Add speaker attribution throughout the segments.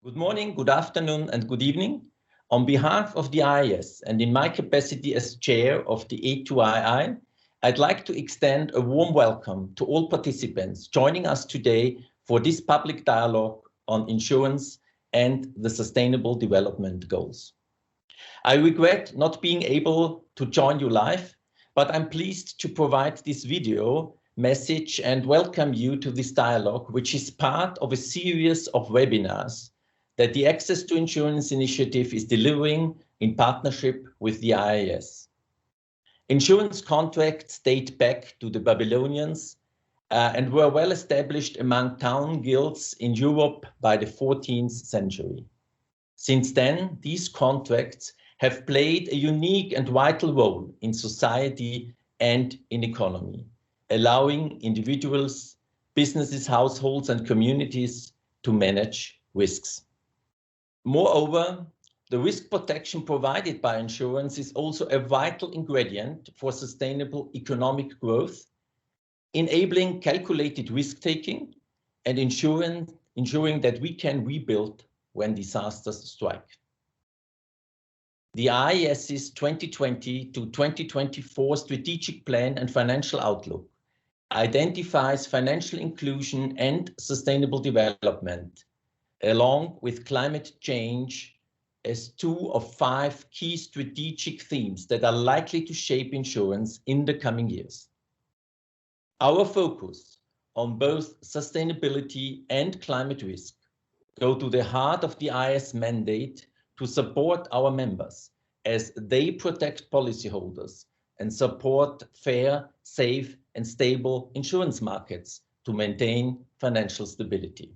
Speaker 1: Good morning, good afternoon, and good evening. On behalf of the IAS and in my capacity as chair of the A2ii, I'd like to extend a warm welcome to all participants joining us today for this public dialogue on insurance and the Sustainable Development Goals. I regret not being able to join you live, but I'm pleased to provide this video message and welcome you to this dialogue, which is part of a series of webinars that the Access to Insurance Initiative is delivering in partnership with the IAS. Insurance contracts date back to the Babylonians and were well established among town guilds in Europe by the 14th century. Since then, these contracts have played a unique and vital role in society and in economy, allowing individuals, businesses, households, and communities to manage risks. Moreover, the risk protection provided by insurance is also a vital ingredient for sustainable economic growth, enabling calculated risk-taking and ensuring that we can rebuild when disasters strike. The IAS's 2020 to 2024 strategic plan and financial outlook identifies financial inclusion and sustainable development, along with climate change, as two of 5 key strategic themes that are likely to shape insurance in the coming years. Our focus on both sustainability and climate risk go to the heart of the IAS mandate to support our members as they protect policyholders and support fair, safe, and stable insurance markets to maintain financial stability.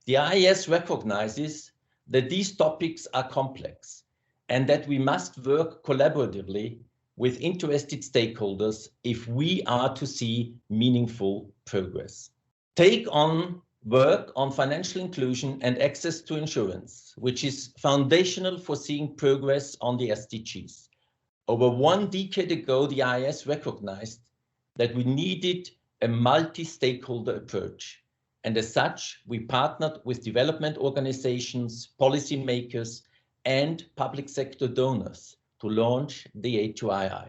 Speaker 1: The IAS recognizes that these topics are complex and that we must work collaboratively with interested stakeholders if we are to see meaningful progress. Take on work on financial inclusion and access to insurance, which is foundational for seeing progress on the SDGs. Over 1 decade ago, the IAS recognized that we needed a multi-stakeholder approach. And as such, we partnered with development organizations, policymakers, and public sector donors to launch the A2ii.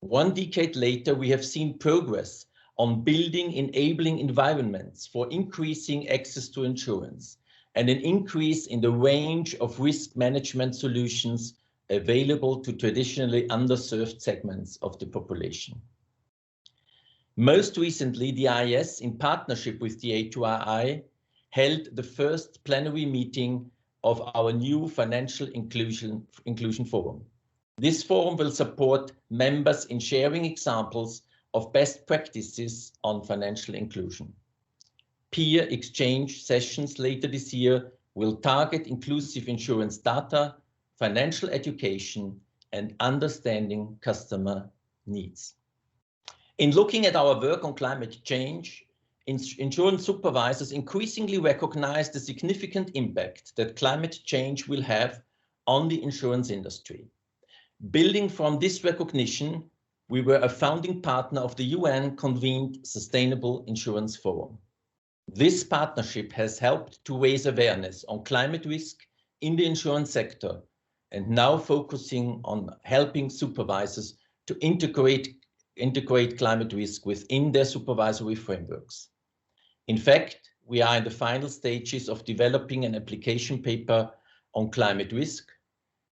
Speaker 1: 1 decade later, we have seen progress on building enabling environments for increasing access to insurance and an increase in the range of risk management solutions available to traditionally underserved segments of the population. Most recently, the IAS, in partnership with the A2ii, held the first plenary meeting of our new Financial Inclusion Forum. This forum will support members in sharing examples of best practices on financial inclusion. Peer exchange sessions later this year will target inclusive insurance data, financial education, and understanding customer needs. In looking at our work on climate change, insurance supervisors increasingly recognize the significant impact that climate change will have on the insurance industry. Building from this recognition, we were a founding partner of the UN-convened Sustainable Insurance Forum. This partnership has helped to raise awareness on climate risk in the insurance sector and now focusing on helping supervisors to integrate climate risk within their supervisory frameworks. In fact, we are in the final stages of developing an application paper on climate risk,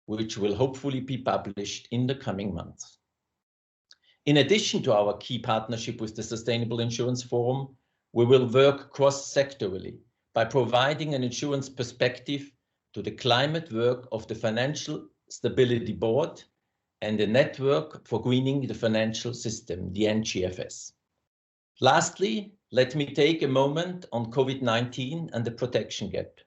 Speaker 1: which will hopefully be published in the coming months. In addition to our key partnership with the Sustainable Insurance Forum, we will work cross-sectorally by providing an insurance perspective to the climate work of the Financial Stability Board and the Network for Greening the Financial System, the NGFS. Lastly, let me take a moment on COVID-19 and the protection gap.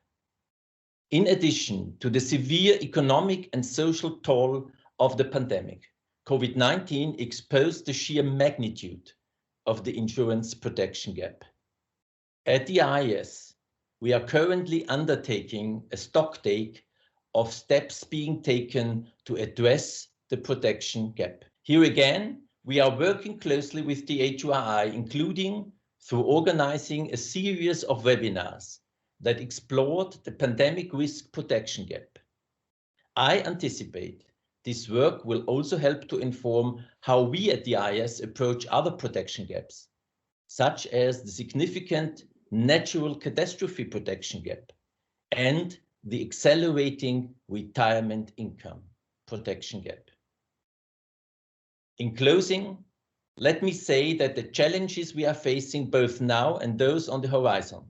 Speaker 1: In addition to the severe economic and social toll of the pandemic, COVID-19 exposed the sheer magnitude of the insurance protection gap. At the IAS, we are currently undertaking a stocktake of steps being taken to address the protection gap. Here again, we are working closely with the A2ii, including through organizing a series of webinars that explored the pandemic risk protection gap. I anticipate this work will also help to inform how we at the IAIS approach other protection gaps, such as the significant natural catastrophe protection gap and the accelerating retirement income protection gap. In closing, let me say that the challenges we are facing both now and those on the horizon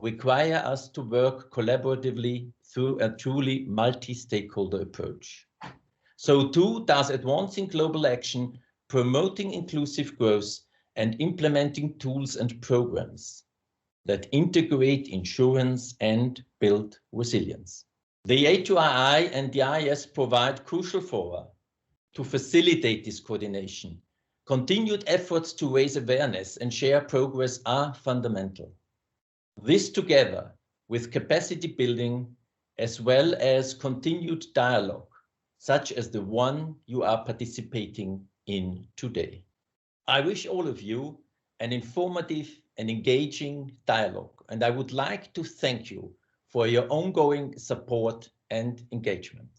Speaker 1: require us to work collaboratively through a truly multi-stakeholder approach. So too does advancing global action, promoting inclusive growth, and implementing tools and programs that integrate insurance and build resilience. The A2ii and the IAIS provide crucial fora to facilitate this coordination. Continued efforts to raise awareness and share progress are fundamental. This, together with capacity building, as well as continued dialogue, such as the one you are participating in today. I wish all of you an informative and engaging dialogue, and I would like to thank you for your ongoing support and engagement.